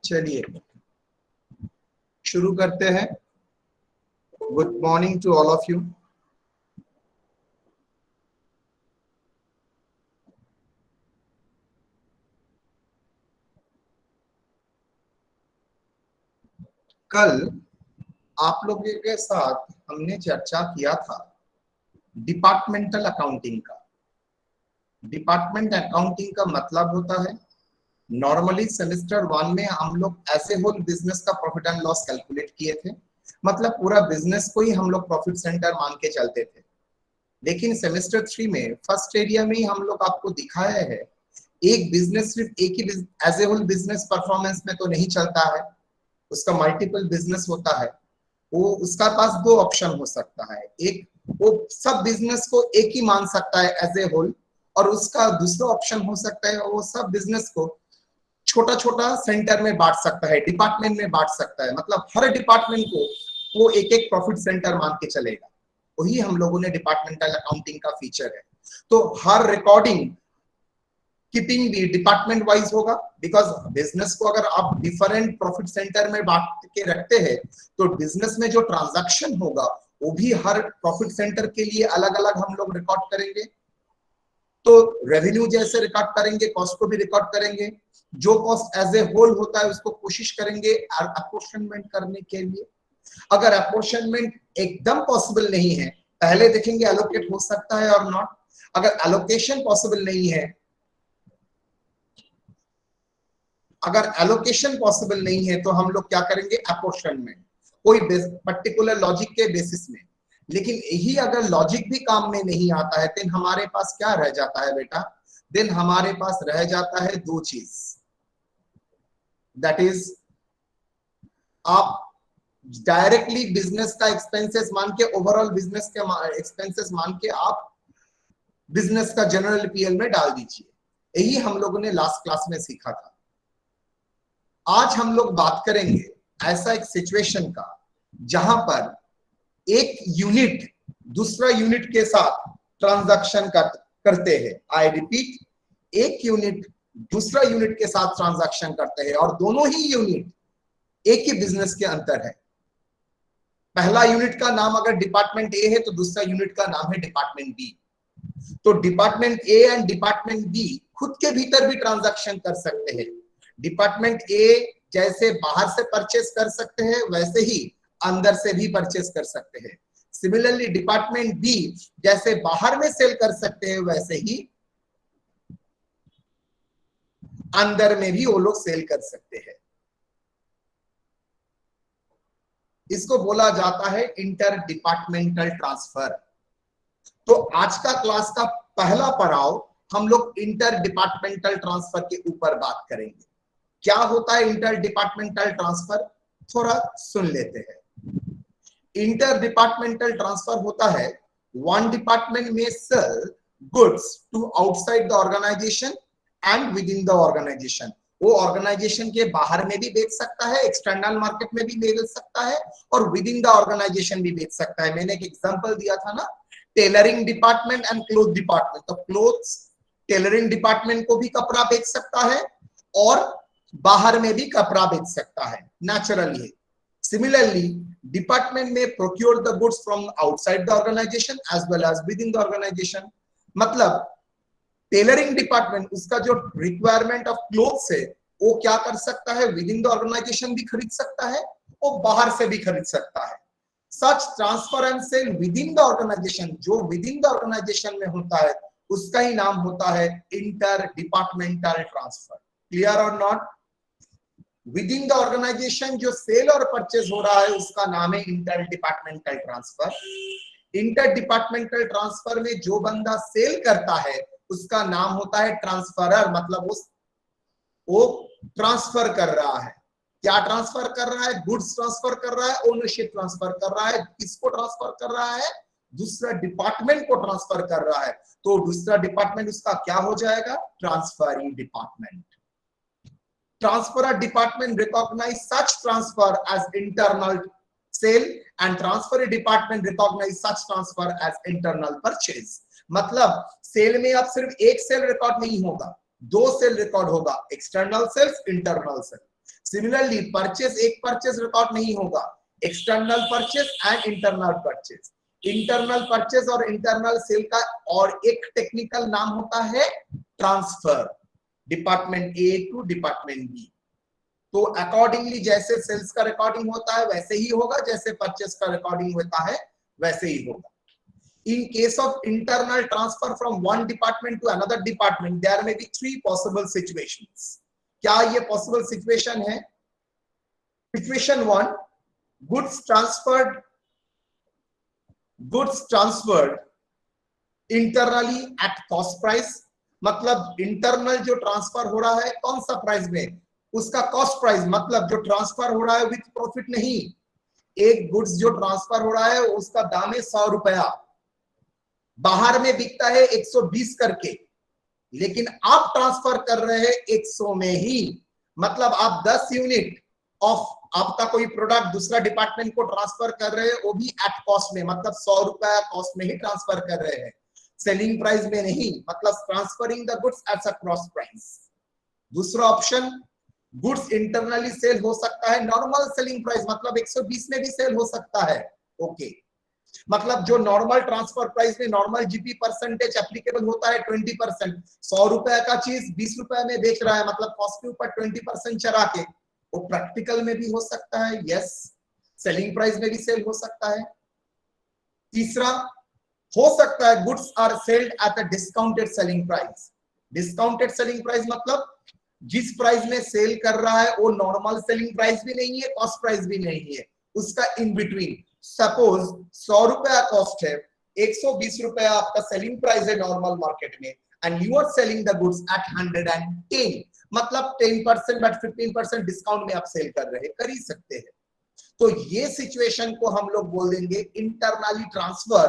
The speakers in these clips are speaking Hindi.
चलिए शुरू करते हैं। Good morning to all of you. कल आप लोगों के साथ हमने चर्चा किया था डिपार्टमेंटल अकाउंटिंग का। डिपार्टमेंट अकाउंटिंग का मतलब होता है, नॉर्मली सेमेस्टर 1 में हम लोग ऐसे होल बिजनेस का प्रॉफिट एंड लॉस कैलकुलेट किए थे, मतलब पूरा बिजनेस को ही हम लोग प्रॉफिट सेंटर मान के चलते थे। लेकिन सेमेस्टर 3 में फर्स्ट एरिया में ही हम लोग आपको दिखाया है एक बिजनेस सिर्फ एक ही as a whole business performance में तो नहीं चलता है, उसका मल्टीपल बिजनेस होता है। वो उसका पास दो ऑप्शन हो सकता है, एक वो सब बिजनेस को एक ही मान सकता है एज ए होल, और उसका दूसरा ऑप्शन हो सकता है वो सब बिजनेस को छोटा छोटा सेंटर में बांट सकता है, डिपार्टमेंट में बांट सकता है। मतलब हर डिपार्टमेंट को वो एक एक प्रॉफिट सेंटर मान के चलेगा। वही हम लोगों ने डिपार्टमेंटल अकाउंटिंग का फीचर है। तो हर रिकॉर्डिंग कीपिंग भी डिपार्टमेंट वाइज होगा, बिकॉज बिजनेस को अगर आप डिफरेंट प्रॉफिट सेंटर में बांट के रखते हैं तो बिजनेस में जो ट्रांजैक्शन होगा वो भी हर प्रॉफिट सेंटर के लिए अलग अलग हम लोग रिकॉर्ड करेंगे। तो रेवेन्यू जैसे रिकॉर्ड करेंगे, कॉस्ट को भी रिकॉर्ड करेंगे। जो कॉस्ट एज ए होल होता है उसको कोशिश करेंगे अपॉर्शनमेंट करने के लिए। अगर अपॉर्शनमेंट एकदम पॉसिबल नहीं है, पहले देखेंगे एलोकेट हो सकता है और नॉट। अगर एलोकेशन पॉसिबल नहीं है, अगर एलोकेशन पॉसिबल नहीं है तो हम लोग क्या करेंगे, अपॉर्शनमेंट, कोई पर्टिकुलर लॉजिक के बेसिस में। लेकिन यही अगर लॉजिक भी काम में नहीं आता है देन हमारे पास क्या रह जाता है बेटा, देन हमारे पास रह जाता है दो चीज। दैट इज, आप डायरेक्टली बिजनेस का एक्सपेंसेस मान के, ओवरऑल बिजनेस के एक्सपेंसेस मान के आप बिजनेस का जनरल पीएल में डाल दीजिए। यही हम लोगों ने लास्ट क्लास में सीखा था। आज हम लोग बात करेंगे ऐसा एक सिचुएशन का जहां पर एक यूनिट दूसरा यूनिट के साथ ट्रांजैक्शन करते हैं। आई रिपीट, एक यूनिट दूसरा यूनिट के साथ ट्रांजैक्शन करते हैं और दोनों ही यूनिट एक ही बिजनेस के अंदर है। पहला यूनिट का नाम अगर डिपार्टमेंट ए है तो दूसरा यूनिट का नाम है डिपार्टमेंट बी। तो department A and department B खुद के भीतर भी ट्रांजैक्शन कर सकते हैं। डिपार्टमेंट ए जैसे बाहर से परचेस कर सकते हैं वैसे ही अंदर से भी परचेस कर सकते हैं। सिमिलरली डिपार्टमेंट बी जैसे बाहर में सेल कर सकते हैं वैसे ही अंदर में भी वो लोग सेल कर सकते हैं। इसको बोला जाता है इंटर डिपार्टमेंटल ट्रांसफर। तो आज का क्लास का पहला पड़ाव हम लोग इंटर डिपार्टमेंटल ट्रांसफर के ऊपर बात करेंगे। क्या होता है इंटर डिपार्टमेंटल ट्रांसफर, थोड़ा सुन लेते हैं। इंटर डिपार्टमेंटल ट्रांसफर होता है one department may sell goods to outside the organisation and within the organisation. वो ऑर्गेनाइजेशन के बाहर में भी बेच सकता है, एक्सटर्नल मार्केट में भी बेच सकता है और विद इन द ऑर्गेनाइजेशन भी बेच सकता है। मैंने एक एग्जांपल दिया था ना, tailoring department and cloth department. तो क्लोथ्स टेलरिंग डिपार्टमेंट को भी कपड़ा बेच सकता है और बाहर में भी कपड़ा बेच सकता है, naturally. Similarly department may procure the goods from outside the organisation as well as within the organisation. मतलब टेलरिंग डिपार्टमेंट उसका जो रिक्वायरमेंट ऑफ क्लोथ्स है वो क्या कर सकता है, विद इन द ऑर्गेनाइजेशन भी खरीद सकता है और बाहर से भी खरीद सकता है। Such transfer and sale within the organisation, जो विद इन द ऑर्गेनाइजेशन में होता है उसका ही नाम होता है inter departmental transfer. Clear or not? Within the organisation जो सेल और परचेज हो रहा है उसका नाम है inter departmental transfer. Inter departmental transfer में जो बंदा सेल करता है उसका नाम होता है ट्रांसफरर। मतलब वो ट्रांसफर कर रहा है। क्या ट्रांसफर कर रहा है? गुड्स ट्रांसफर कर रहा है, ओनरशिप ट्रांसफर कर रहा है। किसको ट्रांसफर कर रहा है? दूसरा डिपार्टमेंट को ट्रांसफर कर रहा है। तो दूसरा डिपार्टमेंट उसका क्या हो जाएगा? Transferring department. Transferor department recognize such transfer as internal sale and transferee department recognize such transfer as internal purchase। मतलब सेल में अब सिर्फ एक सेल रिकॉर्ड नहीं होगा, दो सेल रिकॉर्ड होगा, external sales, internal sale. Similarly purchase, एक परचेस रिकॉर्ड नहीं होगा, external purchase and internal purchase. Internal purchase और इंटरनल सेल का और एक टेक्निकल नाम होता है transfer, department A to department B. तो अकॉर्डिंगली जैसे सेल्स का रिकॉर्डिंग होता है वैसे ही होगा, जैसे परचेस का रिकॉर्डिंग होता है वैसे ही होगा। In case of internal transfer from one department to another department, there may be three possible situations. क्या ये possible situation है? Situation one, goods transferred internally at cost price. मतलब इंटरनल जो ट्रांसफर हो रहा है कौन सा प्राइस में, उसका कॉस्ट प्राइस, मतलब जो ट्रांसफर हो रहा है विथ प्रॉफिट नहीं। एक गुड्स जो ट्रांसफर हो रहा है उसका दाम है 100 रुपया, बाहर में बिकता है 120 करके, लेकिन आप ट्रांसफर कर रहे हैं 100 में ही। मतलब आप 10 यूनिट ऑफ आपका कोई प्रोडक्ट दूसरा डिपार्टमेंट को ट्रांसफर कर रहे हैं, वो भी एट कॉस्ट में, मतलब 100 रुपया कॉस्ट में ही ट्रांसफर कर रहे हैं, सेलिंग प्राइस में नहीं, मतलब transferring the goods at a cross price. दूसरा ऑप्शन, गुड्स इंटरनली सेल हो सकता है नॉर्मल सेलिंग प्राइस, मतलब 120 में भी सेल हो सकता है। ओके, मतलब जो नॉर्मल ट्रांसफर प्राइस में नॉर्मल जीपी परसेंटेज एप्लीकेबल होता है 20%, 100 रुपए का चीज 20 रुपए में बेच रहा है, मतलब कॉस्ट के ऊपर 20% चढ़ा के, वो प्रैक्टिकल में भी हो सकता है, यस, सेलिंग प्राइस में भी सेल हो सकता है। तीसरा हो सकता है goods are sold at a discounted selling price. Discounted selling price मतलब जिस प्राइस में सेल कर रहा है वो नॉर्मल सेलिंग प्राइस भी नहीं है, कॉस्ट प्राइस भी नहीं है, उसका इन बिटवीन। सपोज 100 रुपया कॉस्ट है, 120 रुपया आपका सेलिंग प्राइस है नॉर्मल मार्केट में, and you are selling the goods at 110, मतलब 10% बट 15% डिस्काउंट में आप सेल कर रहे हैं, कर ही सकते हैं। तो ये सिचुएशन को हम लोग बोल देंगे internally transfer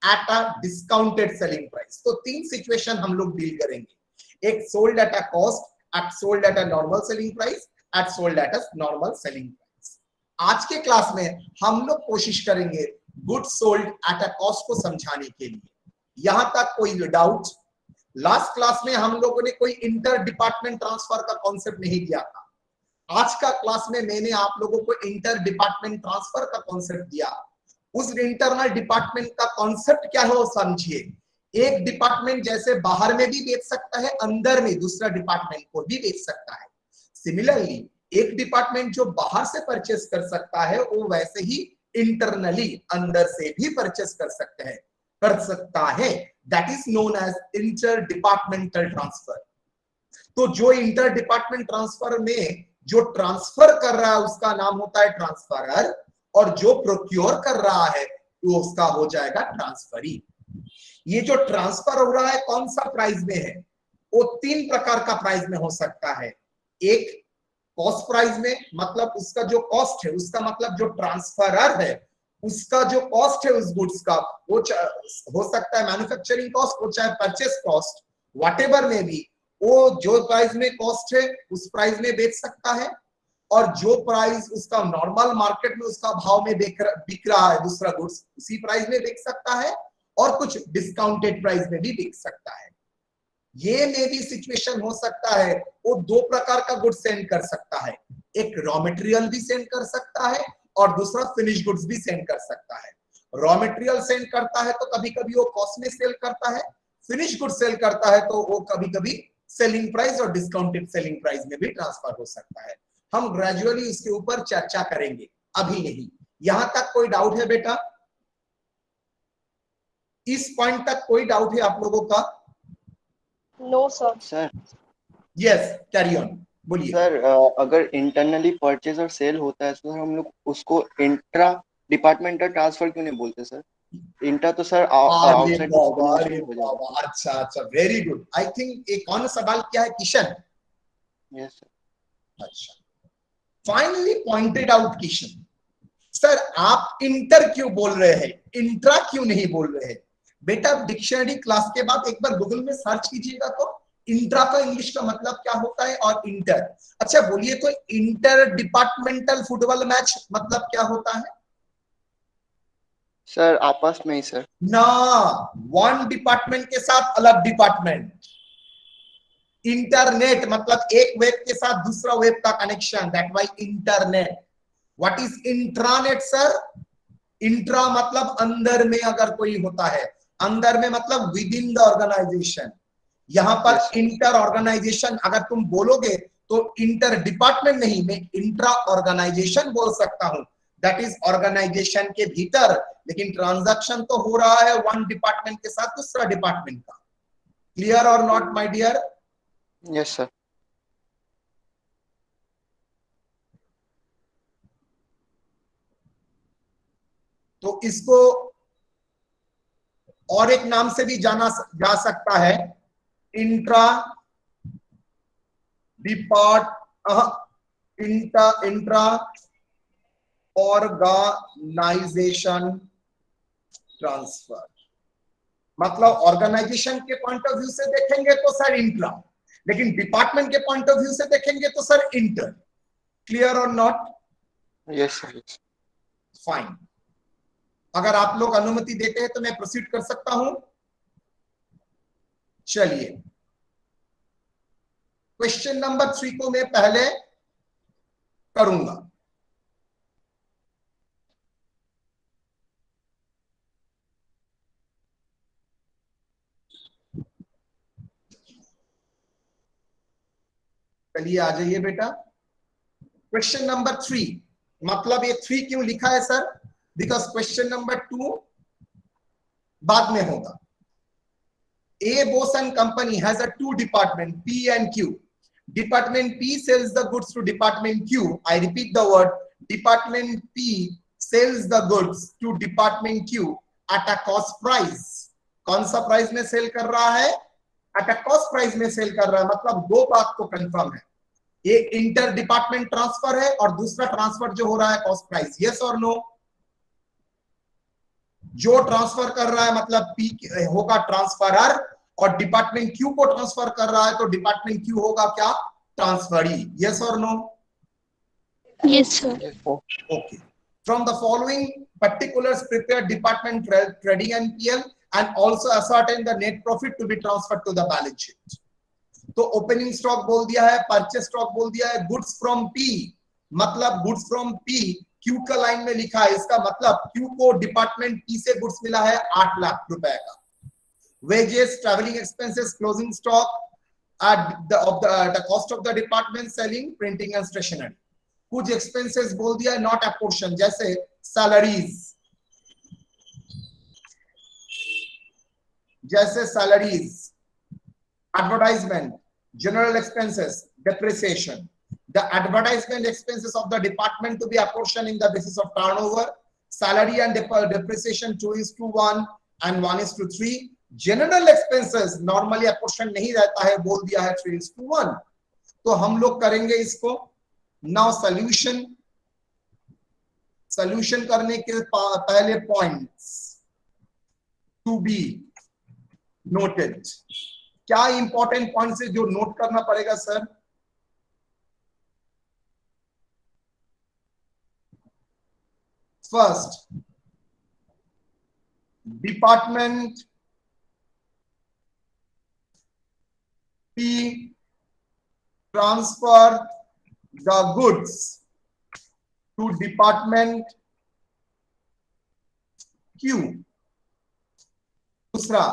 at a discounted selling price. तो तीन सिचुएशन हम लोग डील करेंगे, एक sold at a cost, at sold at a normal selling price, at sold at a normal selling price. आज के क्लास में हम लोग कोशिश करेंगे goods sold at a cost को समझाने के लिए। यहां तक कोई डाउट? लास्ट क्लास में हम लोगों ने कोई इंटर डिपार्टमेंट ट्रांसफर का कॉन्सेप्ट नहीं दिया था। आज का क्लास में मैंने आप लोगों को इंटर डिपार्टमेंट ट्रांसफर का कॉन्सेप्ट दिया। उस इंटरनल डिपार्टमेंट का कॉन्सेप्ट क्या है वो समझिए। एक डिपार्टमेंट जैसे बाहर में भी बेच सकता है, अंदर में दूसरा डिपार्टमेंट को भी बेच सकता है। सिमिलरली एक डिपार्टमेंट जो बाहर से परचेस कर सकता है वो वैसे ही इंटरनली अंदर से भी परचेस कर सकता है। That is known as inter departmental transfer. तो जो इंटर डिपार्टमेंट ट्रांसफर में जो ट्रांसफर कर रहा है उसका नाम होता है ट्रांसफरर, और जो प्रोक्योर कर रहा है वो उसका हो जाएगा ट्रांसफरी। ये जो ट्रांसफर हो रहा है कौन सा प्राइस में है? वो तीन प्रकार का प्राइस में हो सकता है। एक कॉस्ट प्राइस में, मतलब उसका जो कॉस्ट है, उसका मतलब जो ट्रांसफरर है उसका जो कॉस्ट है उस गुड्स का, वो हो सकता है मैन्युफैक्चरिंग कॉस्ट, वो चाहे परचेस कॉस्ट, व्हाटएवर में भी, वो जो प्राइस में कॉस्ट है उस प्राइस में बेच सकता है, और जो प्राइस उसका नॉर्मल मार्केट में उसका भाव में बिक रहा है दूसरा गुड्स, उसी प्राइस में बेच सकता है, और कुछ डिस्काउंटेड प्राइस में भी बिक सकता है। ये में भी सिचुएशन हो सकता है, वो दो प्रकार का गुड्स सेंड कर सकता है, एक रॉ मटेरियल भी सेंड कर सकता है और दूसरा फिनिश गुड्स भी सेंड कर सकता है। रॉ मटेरियल सेंड करता है तो कभी कभी वो कॉस्ट में सेल करता है, फिनिश गुड सेल करता है तो वो कभी कभी सेलिंग प्राइस और डिस्काउंटेड सेलिंग प्राइस में भी ट्रांसफर हो सकता है। हम ग्रेजुअली इसके ऊपर चर्चा करेंगे, अभी नहीं। यहां तक कोई डाउट है बेटा? इस पॉइंट तक कोई डाउट है आप लोगों का? No sir. Yes, carry on, बोलिए। सर अगर इंटरनली परचेज और सेल होता है तो हम लोग उसको इंट्रा डिपार्टमेंटल ट्रांसफर क्यों नहीं बोलते सर? इंटर तो सर आउटसाइड अरे हो जाएगा। बाबा, अच्छा अच्छा, वेरी गुड। आई थिंक एक कौन सवाल क्या है, किशन? Yes sir. अच्छा, finally pointed out Kishan. Sir आप इंटर क्यों बोल रहे हैं, इंट्रा क्यों नहीं बोल रहे हैं? बेटा डिक्शनरी क्लास के बाद एक बार गूगल में सर्च कीजिएगा तो इंट्रा का इंग्लिश का मतलब क्या होता है और इंटर। अच्छा बोलिए तो इंटर डिपार्टमेंटल फुटबॉल मैच मतलब क्या होता है? सर आपस में ही सर। ना, वन डिपार्टमेंट के साथ अलग डिपार्टमेंट। इंटरनेट मतलब एक वेब के साथ दूसरा वेब का connection, that why internet. What is intranet sir? Intra मतलब अंदर में अगर कोई होता है, अंदर में मतलब विद इन द ऑर्गेनाइजेशन। यहां पर इंटर ऑर्गेनाइजेशन अगर तुम बोलोगे तो इंटर डिपार्टमेंट नहीं, मैं इंट्रा ऑर्गेनाइजेशन बोल सकता हूं, दैट इज ऑर्गेनाइजेशन के भीतर, लेकिन ट्रांजैक्शन तो हो रहा है वन डिपार्टमेंट के साथ दूसरा डिपार्टमेंट का। Clear or not my dear? Yes sir. तो इसको और एक नाम से भी जाना जा सकता है, इंट्रा इंट्रा ऑर्गेनाइजेशन ट्रांसफर। मतलब ऑर्गेनाइजेशन के पॉइंट ऑफ व्यू से देखेंगे तो सर इंट्रा, लेकिन डिपार्टमेंट के पॉइंट ऑफ व्यू से देखेंगे तो sir inter. Clear or not? Yes sir. Fine. अगर आप लोग अनुमति देते हैं तो मैं प्रोसीड कर सकता हूं। चलिए, क्वेश्चन नंबर 3 को मैं पहले करूंगा। चलिए आ जाइए बेटा। क्वेश्चन नंबर 3, मतलब ये 3 क्यों लिखा है सर? बिकॉज क्वेश्चन नंबर 2 बाद में होगा। A Boson company has a 2 department P and Q. Department P sells the goods to Department Q. I repeat the word. Department P sells the goods to Department Q at a cost price. कौन सा प्राइस में सेल कर रहा है? At a cost price में सेल कर रहा है। मतलब दो बात तो कंफर्म है, ये इंटर डिपार्टमेंट ट्रांसफर है और दूसरा ट्रांसफर जो हो रहा है cost price. Yes or no? जो ट्रांसफर कर रहा है मतलब पी होगा ट्रांसफरर, और डिपार्टमेंट क्यू को ट्रांसफर कर रहा है तो डिपार्टमेंट क्यू होगा क्या? Transferee. Yes or no? Yes, sir. Okay. From the following particulars prepare department trading NPL and also ascertain the net profit to be transferred to the balance sheet. तो ओपनिंग स्टॉक बोल दिया है, परचेस स्टॉक बोल दिया है, गुड्स फ्रॉम पी मतलब गुड्स फ्रॉम पी क्यू का लाइन में लिखा है, इसका मतलब क्यू को डिपार्टमेंट पी से गुड्स मिला है 8 लाख रुपए का। Wages, travelling expenses, closing stock at the cost of the department selling, printing and stationery. कुछ एक्सपेंसेस बोल दिया है नॉट अपोर्शन, जैसे salaries, advertisement, general expenses, depreciation. The advertisement expenses of the department to be apportioned in the basis of turnover. Salary and depreciation 2:1 and 1:3. General expenses normally apportioned नहीं रहता है, बोल दिया है 3:1। तो हम लोग करेंगे इसको। Now solution करने के पहले points to be noted। क्या इंपॉर्टेंट पॉइंट है जो नोट करना पड़ेगा sir? First, department P transfer the goods to department Q. दूसरा,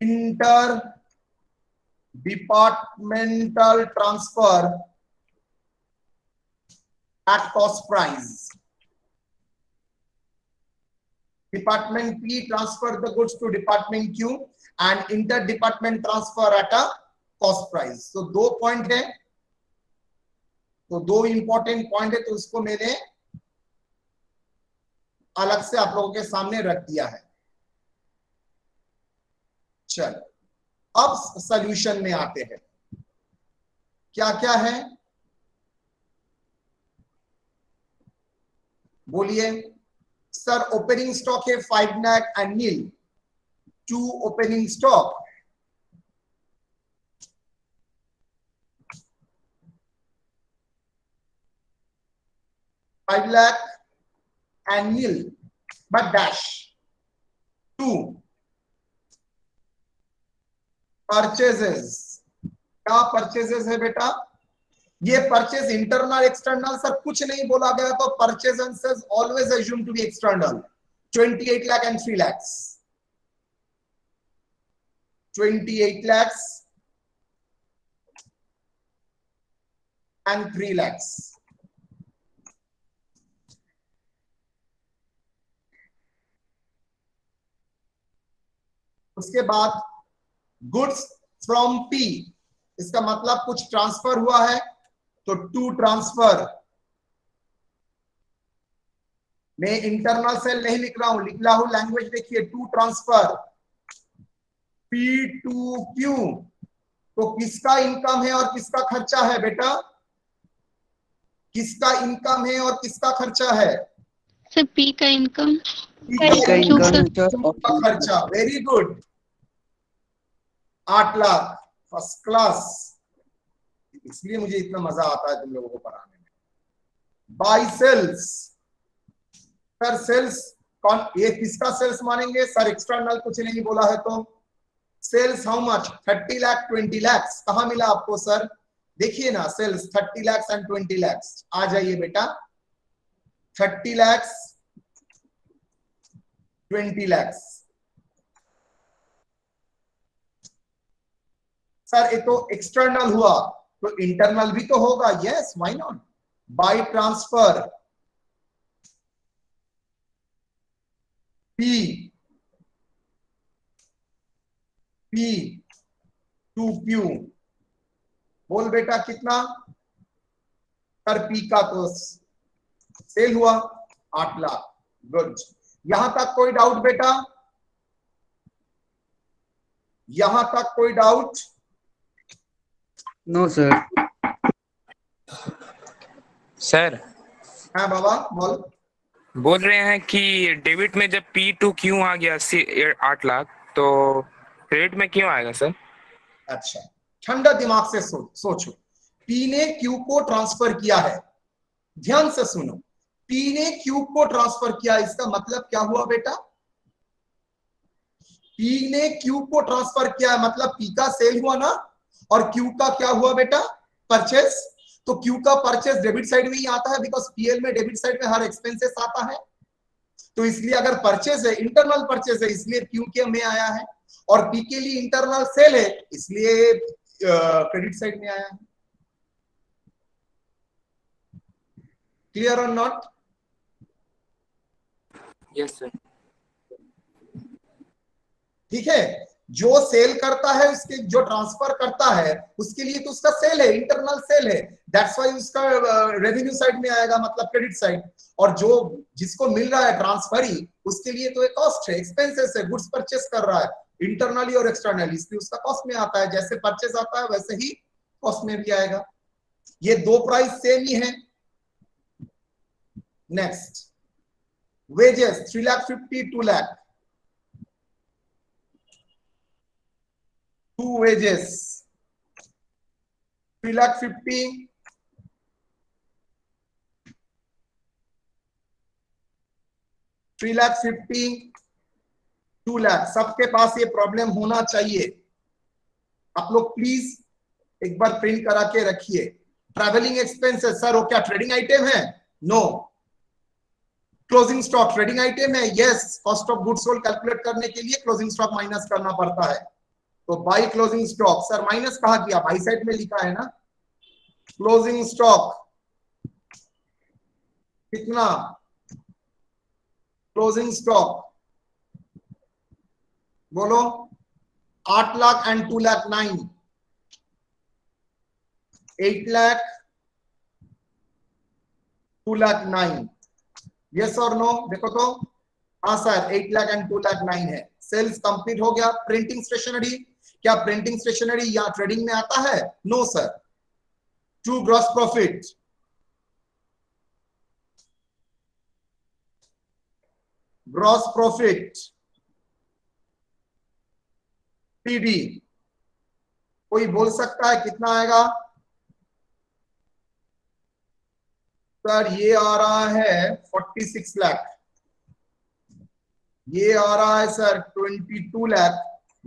inter departmental transfer at cost price. Department P transfer the goods to Department Q and inter-department transfer at a cost price. So दो पॉइंट है, तो दो इंपॉर्टेंट पॉइंट है, तो इसको मैंने अलग से आप लोगों के सामने रख दिया है। चल, अब सॉल्यूशन में आते हैं। क्या क्या है बोलिए सर? ओपनिंग स्टॉक है 5 lakh and nil, 2 opening stock, $5 lakh and nil, but dash 2 purchases क्या परचेजेस है बेटा? ये परचेज इंटरनल एक्सटर्नल सर कुछ नहीं बोला गया, तो purchase and sales always assume to be external. 28 lakh and 3 lakhs, 28 lakhs and 3 lakhs. उसके बाद गुड्स फ्रॉम पी, इसका मतलब कुछ ट्रांसफर हुआ है, तो टू ट्रांसफर। मैं इंटरनल सेल नहीं लिख रहा हूं, लिख रहा हूं लैंग्वेज, देखिए to transfer P to Q. तो किसका इनकम है और किसका खर्चा है बेटा? किसका इनकम है और किसका खर्चा है? सर पी का इनकम, पी का क्यू का इनकम का खर्चा। Very good, 8 lakh, first class. इसलिए मुझे इतना मजा आता है तुम लोगों को पढ़ाने में। बाय सेल्स, सर सेल्स कौन, ये किसका सेल्स मानेंगे सर? एक्सटर्नल कुछ नहीं बोला है तो sales how much? 30 lakh 20 lakh. कहां मिला आपको सर? देखिए ना, सेल्स 30 लाख एंड 20 लाख। आ जाइए बेटा, 30 लाख 20 लाख। सर ये तो एक्सटर्नल हुआ, तो इंटरनल भी तो होगा। Yes, why not? By transfer P to Q. बोल बेटा कितना? पर पी का तो सेल हुआ 8 लाख। गुड, यहां तक कोई डाउट बेटा? यहां तक कोई डाउट? No sir. सर हाँ बाबा बोल। बोल रहे हैं कि डेबिट में जब पी टू क्यू आ गया 8 लाख, तो क्रेडिट में क्यों आएगा सर? अच्छा, ठंडा दिमाग से सोचो। पी ने क्यू को ट्रांसफर किया है, ध्यान से सुनो। पी ने क्यू को ट्रांसफर किया, इसका मतलब क्या हुआ बेटा? पी ने क्यू को ट्रांसफर किया, मतलब पी का सेल हुआ ना, और क्यू का क्या हुआ बेटा? परचेस। तो क्यू का परचेस डेबिट साइड में ही आता है, बिकॉज पीएल में डेबिट साइड में हर एक्सपेंसेस आता है। तो इसलिए अगर परचेस है, इंटरनल परचेस है, इसलिए क्यू के में आया है, और पी के लिए इंटरनल सेल है, इसलिए क्रेडिट साइड में आया है। Clear or not? Yes sir. ठीक है, जो सेल करता है उसके, जो ट्रांसफर करता है उसके लिए तो उसका सेल है, इंटरनल सेल है, दैट्स व्हाई उसका रेवेन्यू साइड में आएगा, मतलब क्रेडिट साइड। और जो जिसको मिल रहा है ट्रांसफरी, उसके लिए तो एक कॉस्ट है, एक्सपेंसेस है, गुड्स परचेस कर रहा है इंटरनली और एक्सटर्नली, इसलिए उसका कॉस्ट में आता है। जैसे परचेस आता है वैसे ही कॉस्ट में भी आएगा। ये दो प्राइस सेम ही है। Next, wages 3,50,000 2 lakh. Two wages 3,50,000 3,50,000 2 lakh. सबके पास ये प्रॉब्लम होना चाहिए। आप लोग प्लीज एक बार प्रिंट करा के रखिए। ट्रैवलिंग एक्सपेंसेस, सर वो क्या ट्रेडिंग आइटम है? No. Closing stock trading item है? Yes. Cost of goods sold calculate करने के लिए क्लोजिंग स्टॉक माइनस करना पड़ता है। तो by closing stock, sir minus कहा किया? बाई साइड में लिखा है ना। क्लोजिंग स्टॉक कितना? क्लोजिंग स्टॉक बोलो। 8 lakh and 2 lakh 9, 8 lakh 2 lakh 9। Yes or no? देखो तो, हाँ सर 8 लाख एंड 2 लाख 9 है। सेल्स कंप्लीट हो गया। प्रिंटिंग स्टेशनरी, क्या प्रिंटिंग स्टेशनरी या ट्रेडिंग में आता है? No sir. To gross profit, gross profit PD, कोई बोल सकता है कितना आएगा? सर ये आ रहा है 46 लाख। ये आ रहा है सर 22 लाख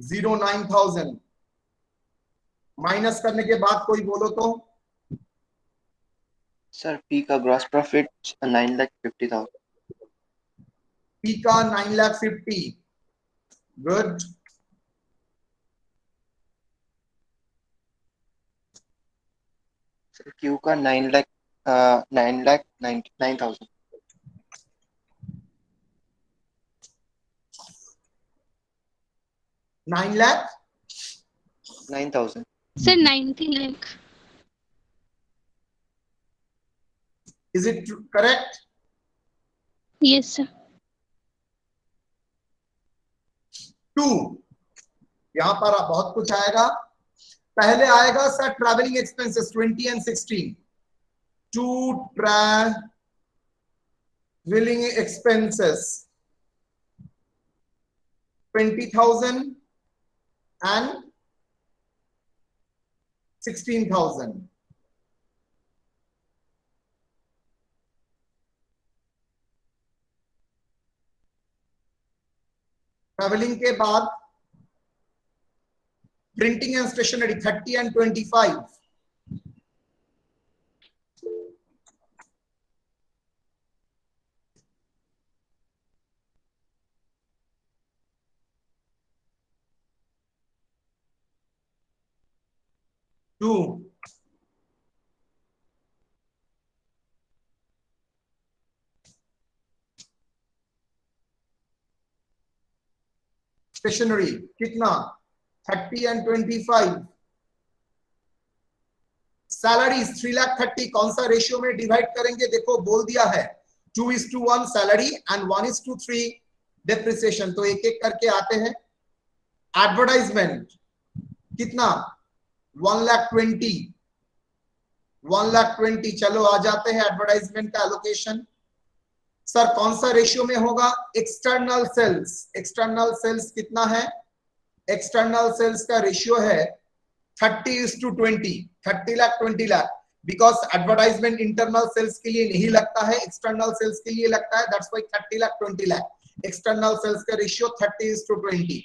09,000। माइनस करने के बाद कोई बोलो तो। सर पी का ग्रॉस प्रॉफिट 9,50,000। पी का 9,50,000। गुड। सर क्यू का 9,99,000। 9,00,000। 9,000। Sir, 90 lakh. Is it correct? Yes, sir. 2, यहां पर बहुत कुछ आएगा। पहले आएगा sir travelling expenses 20 and 16। 2 travelling expenses 20,000 and 16,000। Travelling के बाद printing and stationery 30 and 25। To stationery कितना 30 and 25। सैलरीज 3,30,000 कौन सा रेशियो में डिवाइड करेंगे? देखो बोल दिया है 2:1 सैलरी एंड 1:3 डेप्रिसिएशन। तो एक एक करके आते हैं। एडवर्टाइजमेंट कितना 1,20,000। 1,20,000 चलो आ जाते हैं एडवर्टाइजमेंट का एलोकेशन। सर कौन सा रेशियो में होगा? External sales. एक्सटर्नल सेल्स कितना है? एक्सटर्नल सेल्स का रेशियो है 30:20। 30 lakh 20 lakh. Because advertisement internal sales के लिए नहीं लगता है, एक्सटर्नल सेल्स के लिए लगता है। That's why 30 lakh 20 lakh. External sales का रेशियो 30:20।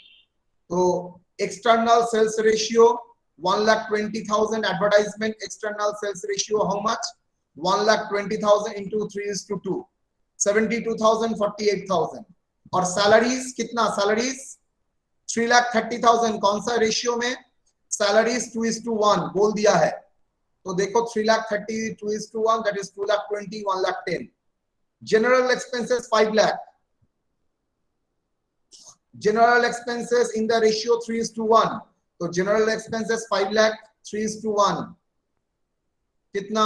तो external sales ratio 1,20,000। Advertisement external sales ratio how much? 1,20,000 into 3:2 72,000 48,000। और सैलरीज कितना? सैलरीज 3,30,000 कौन सा रेशियो में? सैलरीज 2:1 बोल दिया है। तो देखो 3,30,000 2:1 that is 2,20,000 1,10,000। General expenses 5 lakh. General expenses in the ratio 3:1। तो जनरल एक्सपेंसेस 5 लाख 3:1 कितना?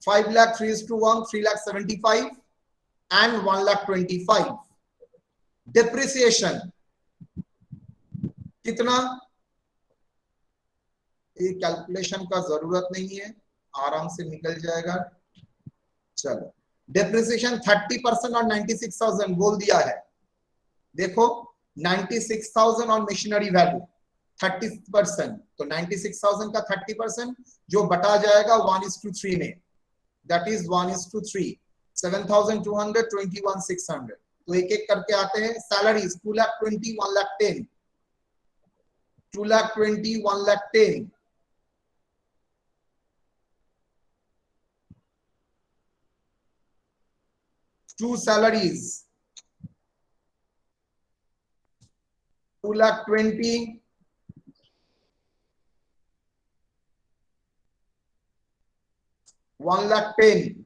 5 lakh 3:1 3,75,000 and 1,25,000। डेप्रिसिएशन कितना? ये कैलकुलेशन का जरूरत नहीं है, आराम से निकल जाएगा। चलो डेप्रिसिएशन 30% और 96,000 बोल दिया है। देखो 96,000 और मशीनरी वैल्यू 30%। तो 96,000 का 30% जो बटा जाएगा 1:3 में। That is 1:3 7,200 21,600। तो एक एक करके आते हैं। सैलरीज 2,20,000 1,10,000 2,20,000 1,10,000। To salaries 2,20,000 1,10,000।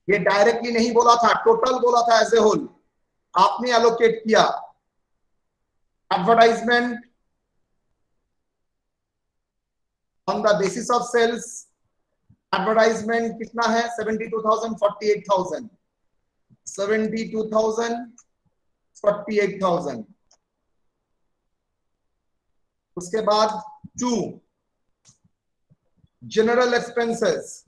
ये डायरेक्टली नहीं बोला था, टोटल बोला था एज ए होल। आपने एलोकेट किया। Advertisement on the basis of sales. Advertisement कितना है? 72,000 48,000। 72,000 48,000। उसके बाद 2 general expenses.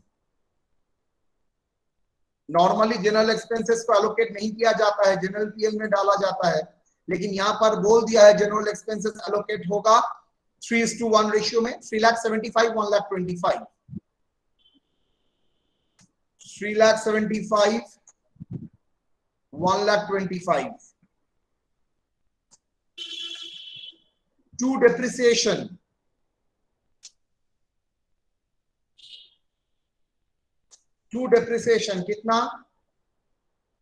Normally general expenses को एलोकेट नहीं किया जाता है, जनरल पीएल में डाला जाता है। लेकिन यहां पर बोल दिया है जनरल एक्सपेंसेस एलोकेट होगा 3:1 रेशियो में। 3,75,000 1,25,000। 3,75,000 1,25,000। टू डेप्रिसिएशन, टू डेप्रिसिएशन कितना,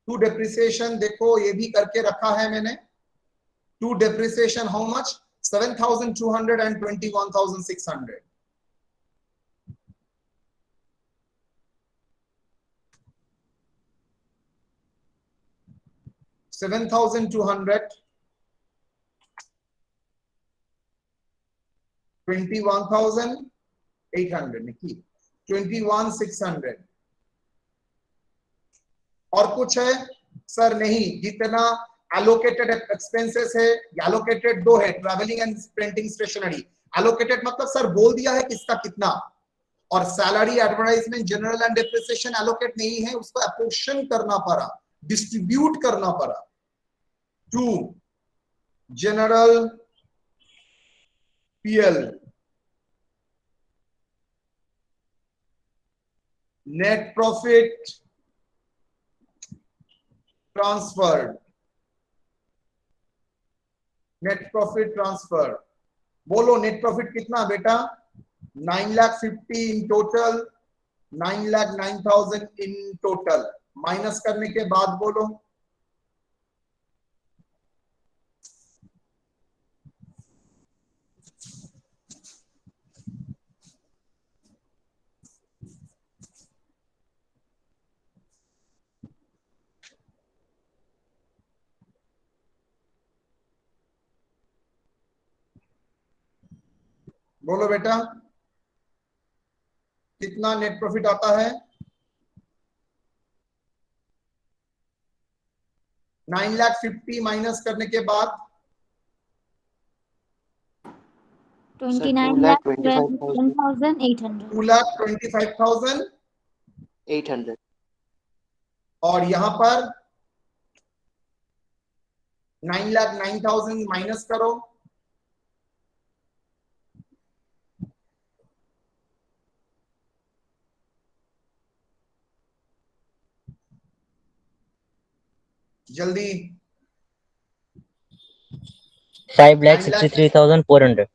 टू डेप्रिसिएशन देखो ये भी करके रखा है मैंने, to depreciation how much, 7,200 and 21,600. $7,200, 21,800 निकी, 21,600. और कुछ है सर? नहीं, जितना एलोकेटेड एक्सपेंसेस है, एलोकेटेड दो है, travelling and printing stationery. Allocated मतलब सर बोल दिया है किसका कितना, और salary, advertisement, general and depreciation allocate नहीं है, उसको अपोर्शन करना पड़ा, डिस्ट्रीब्यूट करना पड़ा to general PL, net profit transferred, net profit transfer. बोलो नेट प्रॉफिट कितना बेटा? 9,50,000 in total, 9,09,000 in total, minus करने के बाद बोलो बोलो बेटा कितना नेट प्रॉफिट आता है? 9,50,000 माइनस करने के बाद 29,25,800. 2,25,800. और यहां पर 9,09,000 माइनस करो, जल्दी. 5,63,400.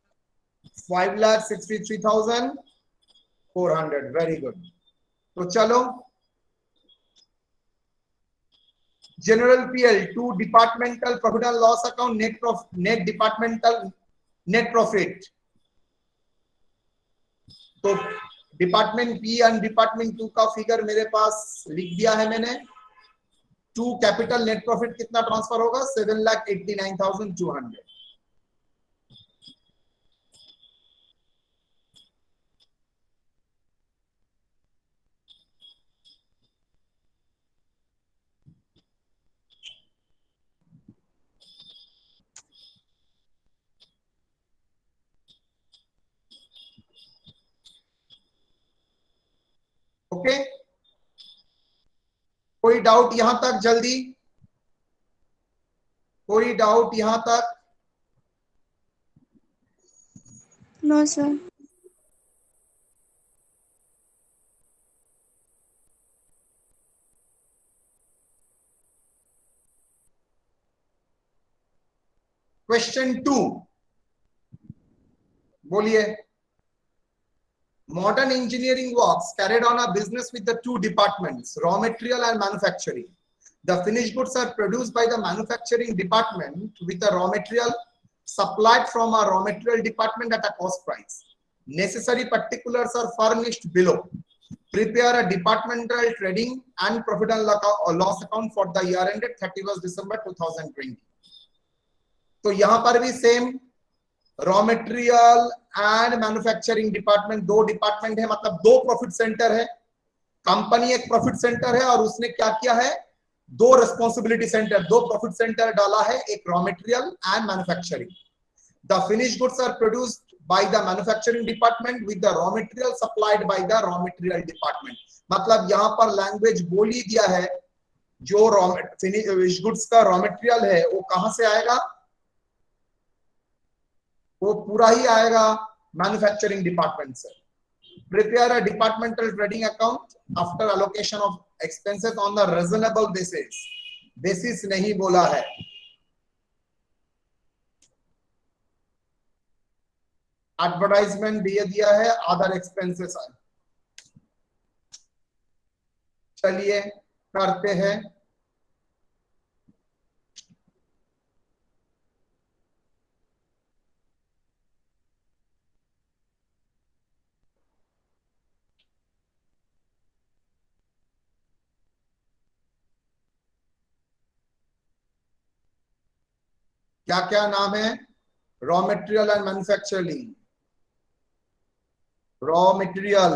5,63,400. Very good. तो चलो general PL to departmental profit and loss account, net departmental net profit. तो department P and department two का फिगर मेरे पास लिख दिया है मैंने. टू कैपिटल नेट प्रॉफिट कितना ट्रांसफर होगा? 7,89,200. ओके, कोई डाउट यहां तक? जल्दी, कोई डाउट यहां तक? No, sir. क्वेश्चन 2 बोलिए. Modern engineering works carried on a business with the two departments, raw material and manufacturing. The finished goods are produced by the manufacturing department with the raw material supplied from a raw material department at a cost price. Necessary particulars are furnished below. Prepare a departmental trading and profit and loss account for the year ended 31st December 2020. तो यहां पर भी same, raw material and manufacturing department, दो डिपार्टमेंट है, मतलब दो प्रॉफिट सेंटर है. कंपनी एक प्रॉफिट सेंटर है और उसने क्या किया है? दो रिस्पॉन्सिबिलिटी सेंटर, दो प्रॉफिट सेंटर डाला है, एक raw material and manufacturing. The finished goods are produced by the manufacturing department with the raw material supplied by the raw material department. मतलब यहां पर लैंग्वेज बोल ही दिया है, जो रॉ फिनिश्ड गुड्स का रॉ मटेरियल है वो कहां से आएगा? वो पूरा ही आएगा मैन्युफैक्चरिंग डिपार्टमेंट से. Prepare a departmental trading account after allocation of expenses on the reasonable basis. Basis नहीं बोला है. एडवर्टाइजमेंट दे दिया है, अदर एक्सपेंसेस है। चलिए करते हैं। क्या क्या नाम है? Raw material and manufacturing, raw material,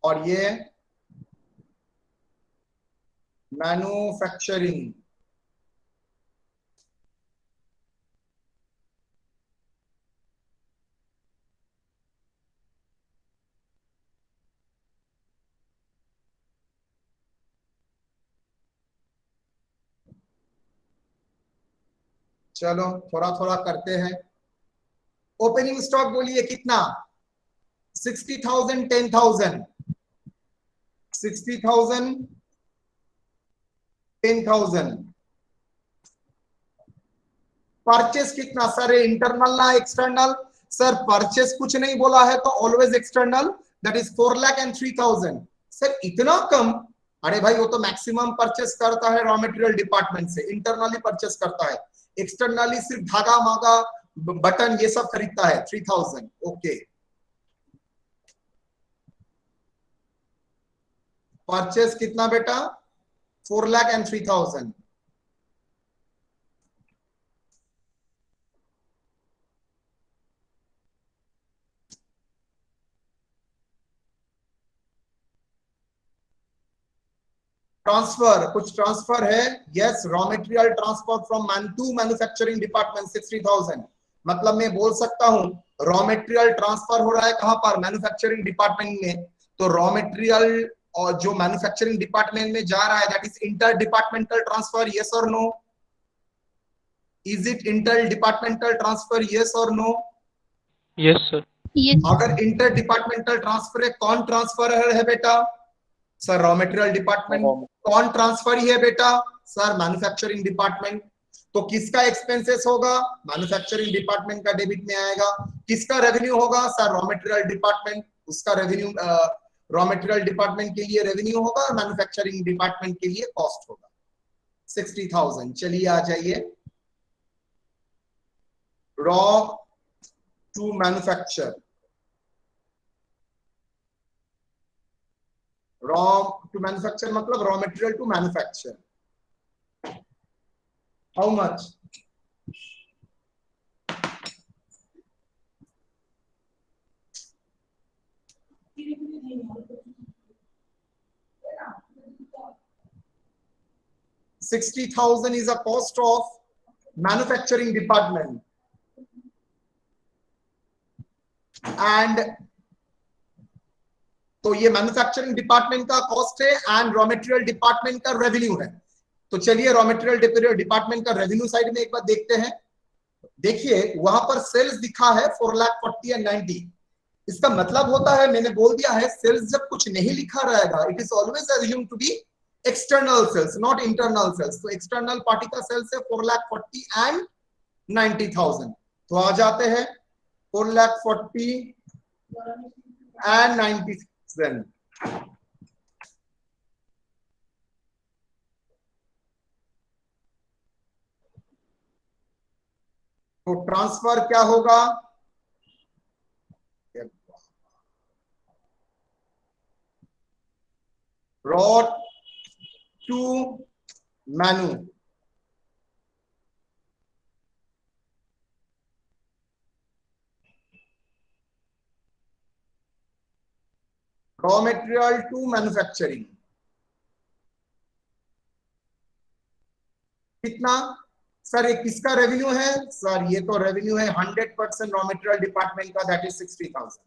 और ये मैन्युफैक्चरिंग। चलो थोड़ा थोड़ा करते हैं। ओपनिंग स्टॉक बोलिए कितना? 60,000, 10,000, 60,000, 10,000। परचेस कितना सर? इंटरनल ना एक्सटर्नल? सर परचेस कुछ नहीं बोला है तो always external, that is 4,03,000। Sir इतना कम? अरे भाई वो तो मैक्सिमम परचेस करता है रॉ मटेरियल डिपार्टमेंट से, इंटरनली परचेस करता है, एक्सटर्नली सिर्फ धागा मागा बटन ये सब खरीदता है। 3,000। ओके, परचेस कितना बेटा? 4,03,000। ट्रांसफर, कुछ ट्रांसफर है? Yes, raw material transfer from man to manufacturing department 60,000। मतलब मैं बोल सकता हूं रॉ मटेरियल ट्रांसफर हो रहा है कहां पर? मैन्युफैक्चरिंग डिपार्टमेंट में। तो रॉ मटेरियल और जो मैन्युफैक्चरिंग डिपार्टमेंट में जा रहा है, that is inter departmental transfer. Yes or no? Is it inter departmental transfer? Yes or no? Yes sir. Yes. अगर इंटर डिपार्टमेंटल ट्रांसफर है, कौन ट्रांसफर है बेटा? Sir raw material department. कौन ट्रांसफर ही है बेटा? Sir manufacturing department. तो किसका एक्सपेंसेस होगा? मैन्युफैक्चरिंग डिपार्टमेंट का डेबिट में आएगा। किसका रेवेन्यू होगा? Sir raw material department. उसका रेवेन्यू रॉ मटेरियल डिपार्टमेंट के लिए रेवेन्यू होगा और मैन्युफैक्चरिंग डिपार्टमेंट के लिए कॉस्ट होगा। 60,000। चलिए आ जाइए। Raw to manufacture, raw to manufacture मतलब raw material to manufacture. How much? $60,000 is a cost of manufacturing department, and तो ये मैन्युफैक्चरिंग डिपार्टमेंट का कॉस्ट है एंड रॉ मटेरियल डिपार्टमेंट का रेवेन्यू है। तो चलिए रॉ मटेरियल डिपार्टमेंट का रेवेन्यू साइड में एक बार देखते हैं। देखिए वहां पर सेल्स दिखा है 4,40,000 and 90। इसका मतलब होता है, मैंने बोल दिया है, सेल्स जब कुछ नहीं लिखा रहेगा it is always assume to be external sales, not internal sales. तो एक्सटर्नल पार्टी का सेल्स है 4,40,000 and 90,000। तो आ जाते हैं 4,40,000 and 90,000। तो ट्रांसफर क्या होगा? Raw to manu, raw material to manufacturing. कितना? सर ये किसका रेवेन्यू है? सर ये तो रेवेन्यू है 100% रॉ मटेरियल डिपार्टमेंट का, दैट इज 60,000।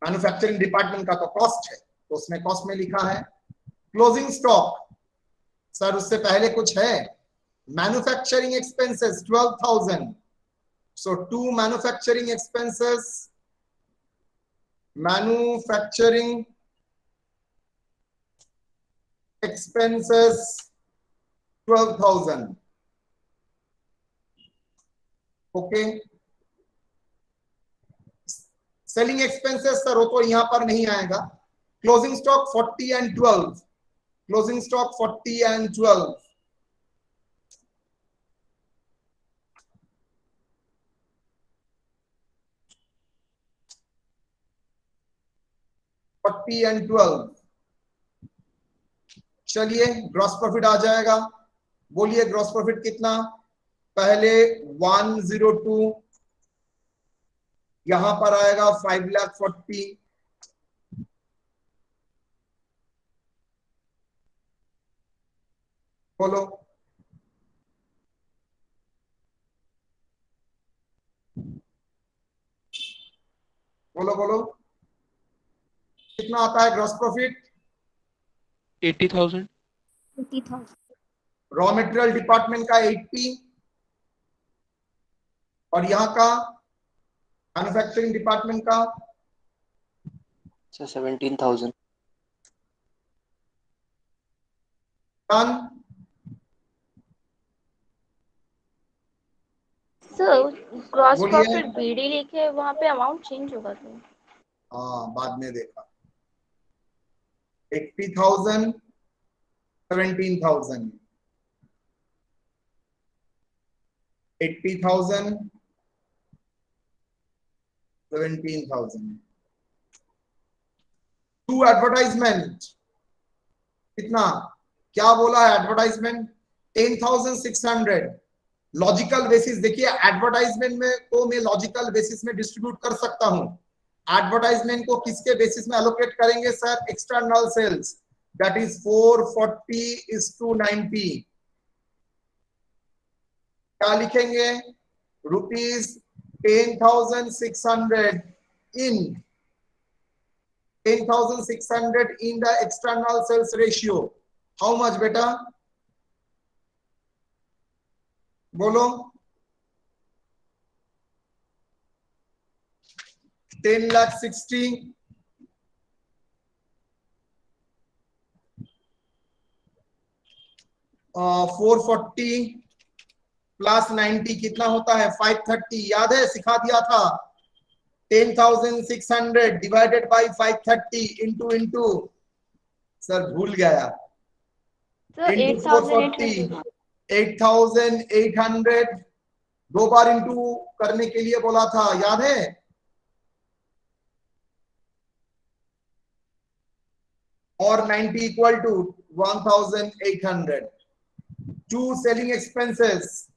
मैन्युफैक्चरिंग डिपार्टमेंट का तो कॉस्ट है, तो उसमें कॉस्ट में लिखा है। क्लोजिंग स्टॉक, सर उससे पहले कुछ है? Manufacturing expenses 12,000। So to manufacturing expenses, manufacturing expenses 12,000। Okay, selling expenses sir वो तो यहां पर नहीं आएगा। Closing stock 40 and 12, closing stock 40 and 12, and 12। चलिए ग्रॉस प्रॉफिट आ जाएगा, बोलिए ग्रॉस प्रॉफिट कितना, पहले 102, यहां पर आएगा 5,40,000, बोलो बोलो बोलो, कितना आता है gross profit? 80,000. 80,000. Raw material department का 80 और यहाँ का मैन्युफैक्चरिंग डिपार्टमेंट का सर 17,000. डन। सर ग्रॉस बोलिए। प्रॉफिट बीडी लिखे वहां पे अमाउंट चेंज होगा तो हाँ बाद में देखा, 80,000, 17,000, 80,000, 17,000। टू एडवर्टाइजमेंट कितना, क्या बोला है एडवर्टाइजमेंट? 10,600। लॉजिकल बेसिस देखिए, एडवर्टाइजमेंट में को मैं लॉजिकल बेसिस में डिस्ट्रीब्यूट कर सकता हूं। एडवर्टाइजमेंट को किसके बेसिस में एलोकेट करेंगे sir? External sales, that is 440:90। क्या लिखेंगे? ₹10,600 इन 10,600 in the external sales ratio. How much बेटा? बोलो। 10,60,000 440 प्लस 90 कितना होता है? 530। याद है, सिखा दिया था। 10,600 डिवाइडेड बाई 530 इंटू सर भूल गया, सर इंटू 440 8,800। दो बार इंटू करने के लिए बोला था, याद है? और 90 equal to 1,800। To selling expenses,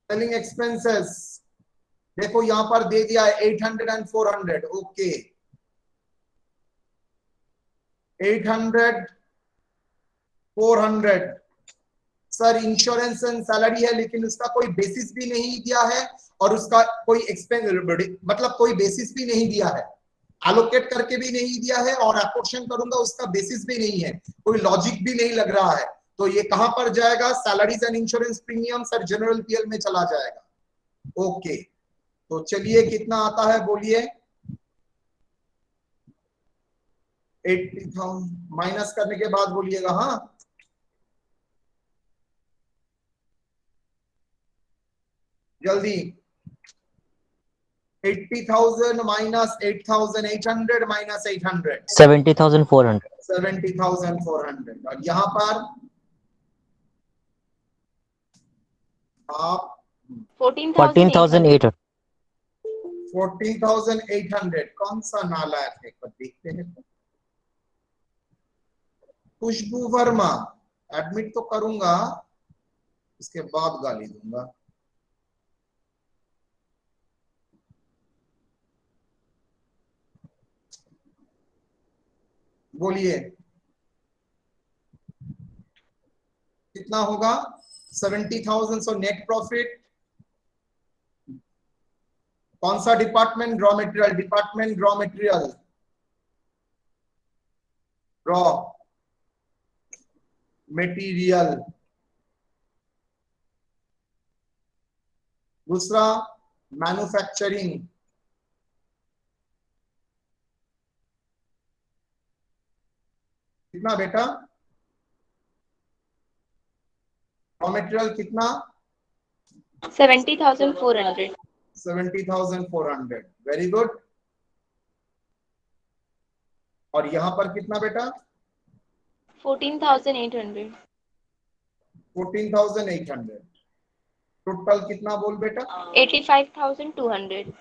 selling expenses देखो यहां पर दे दिया है 800 and 400। Okay 800 400। Sir insurance and salary है, लेकिन उसका कोई बेसिस भी नहीं दिया है और उसका कोई एक्सपेंस मतलब कोई बेसिस भी नहीं दिया है, एलोकेट करके भी नहीं दिया है और अपोर्शन करूंगा उसका बेसिस भी नहीं है, कोई लॉजिक भी नहीं लग रहा है। तो ये कहां पर जाएगा? Salaries and insurance premium sir general PL में चला जाएगा। ओके तो चलिए कितना आता है बोलिए? 80,000 माइनस करने के बाद बोलिएगा। हाँ जल्दी। 80,000 माइनस 8,800 माइनस 800 70,400. 70,400। और यहां पर आप 14,800 14,800. 14,800। कौन सा नालायक है, पर देखते हैं तो। खुशबू वर्मा, एडमिट तो करूंगा, इसके बाद गाली दूंगा। बोलिए कितना होगा? 70,000। सो नेट प्रॉफिट कौन सा department? Raw material department, raw material, raw material. दूसरा मैन्युफैक्चरिंग, कितना बेटा? मटेरियल कितना? 70,400. 70,400. Very good. और यहां पर कितना बेटा? 14,800. 14,800. टोटल कितना बोल बेटा? 85,200.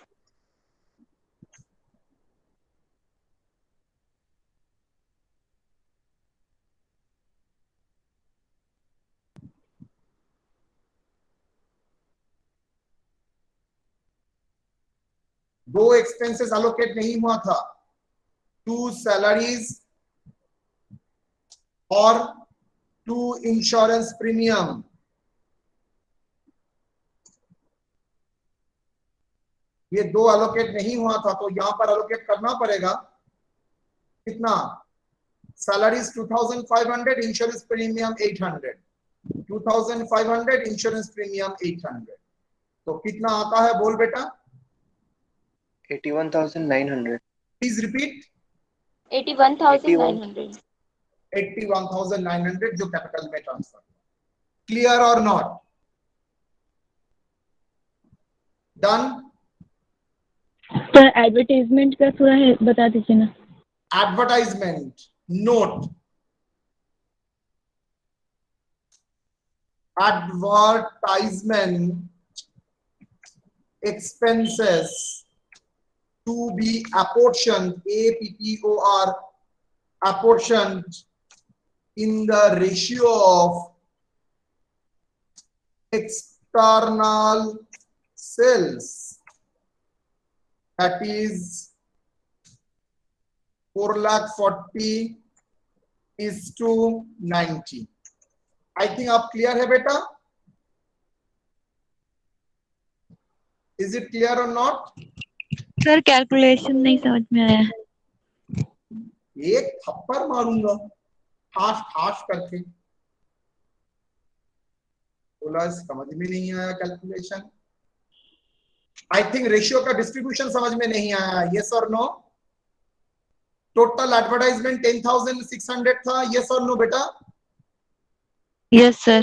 दो एक्सपेंसेस अलोकेट नहीं हुआ था, 2 सैलरीज और 2 इंश्योरेंस प्रीमियम. ये 2 अलोकेट नहीं हुआ था, तो यहां पर अलोकेट करना पड़ेगा. कितना? Salaries 2,500, insurance premium 800. 2,500 insurance premium 800. तो कितना आता है बोल बेटा? 81,900. Please repeat. 81,900. 81,900 जो कैपिटल में transfer. Clear or not? Done. Sir advertisement का थोड़ा है बता दीजिए ना. Advertisement note. Advertisement expenses to be apportioned, APPOR, apportioned in the ratio of external sales, that is 4,40:90. I think आप क्लियर है बेटा? Is it clear or not? Sir calculation नहीं समझ में आया. एक थप्पड़ मारूंगा ठास ठास करके. बोला समझ में नहीं आया कैलकुलेशन. आई थिंक रेशियो का डिस्ट्रीब्यूशन समझ में नहीं आया. Yes or no? Total advertisement 10,600 था. यस और नो बेटा? Yes sir.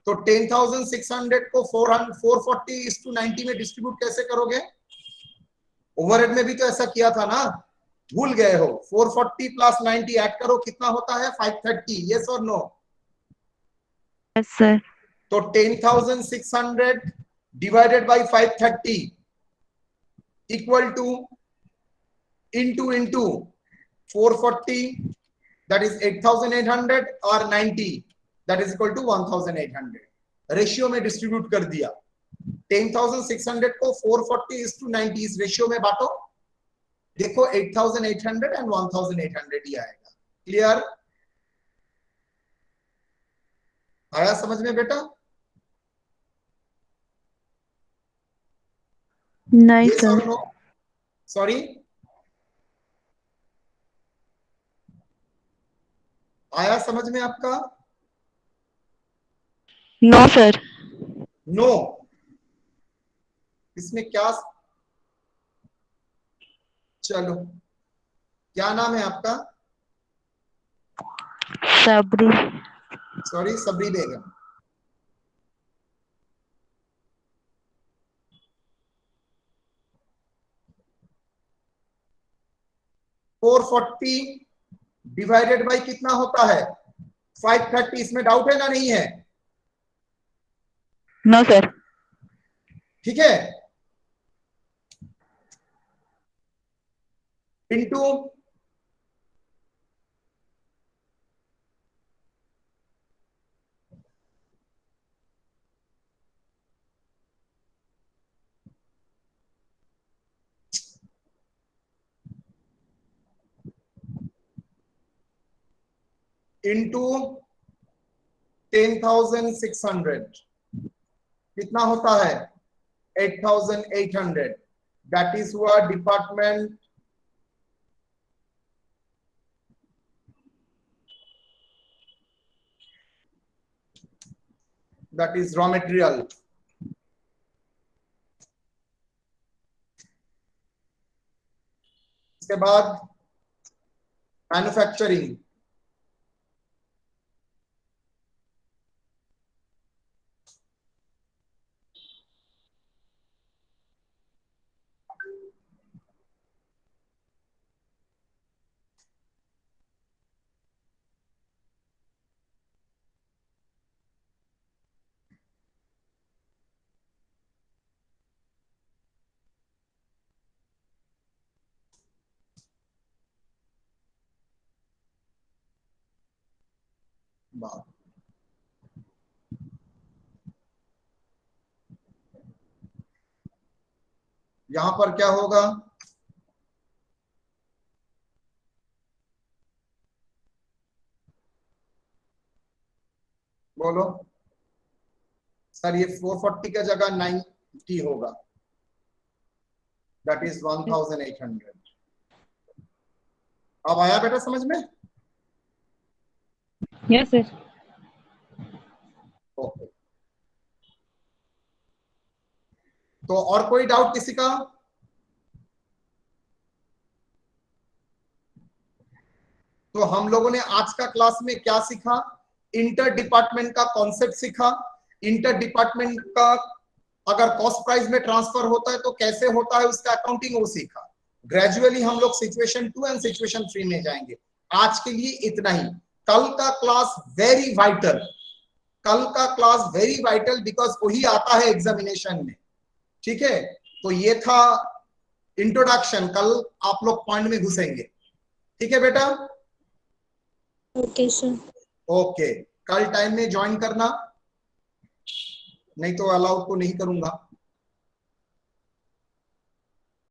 तो 10,600 को 440:90 में डिस्ट्रीब्यूट कैसे करोगे? ओवरहेड में भी तो ऐसा किया था ना, भूल गए हो? 440 प्लस 90 ऐड करो, कितना होता है? 530. Yes or no? Yes sir. तो 10,600 divided by 530 equal two into 440, that is 8,800 और 90 that is equal to 1,800. Ratio में डिस्ट्रीब्यूट कर दिया. 10,600 को 440:90 इस रेशियो में बांटो. देखो 8,800 एंड 1,800 ही आएगा. क्लियर? आया समझ में बेटा? नहीं Yes sir. or no? Sorry, आया समझ में आपका? No sir. नो. इसमें क्या? चलो, क्या नाम है आपका? Sabari. Sorry, Sabari Begum. $440 divided by कितना होता है? 530. इसमें डाउट है ना? नहीं है? No sir. ठीक है. इंटू इंटू 10,600 कितना होता है? 8,800. दैट इज हुआ department that is raw material. इसके बाद मैन्युफैक्चरिंग बात। यहां पर क्या होगा, बोलो सर, ये 440 का जगह 90 होगा, दैट इज 1800। अब आया बेटा समझ में? Yes sir. ओके, तो और कोई डाउट किसी का? तो हम लोगों ने आज का क्लास में क्या सीखा? इंटर डिपार्टमेंट का कॉन्सेप्ट सीखा। इंटर डिपार्टमेंट का अगर कॉस्ट प्राइस में ट्रांसफर होता है तो कैसे होता है उसका अकाउंटिंग वो सीखा। ग्रेजुअली हम लोग सिचुएशन 2 एंड सिचुएशन 3 में जाएंगे। आज के लिए इतना ही। कल का क्लास वेरी वाइटल, कल का क्लास वेरी वाइटल बिकॉज वही आता है एग्जामिनेशन में। ठीक है, तो ये था इंट्रोडक्शन, कल आप लोग पॉइंट में घुसेंगे। ठीक है बेटा? Okay sir. ओके, कल टाइम में ज्वाइन करना, नहीं तो अलाउड को नहीं करूंगा।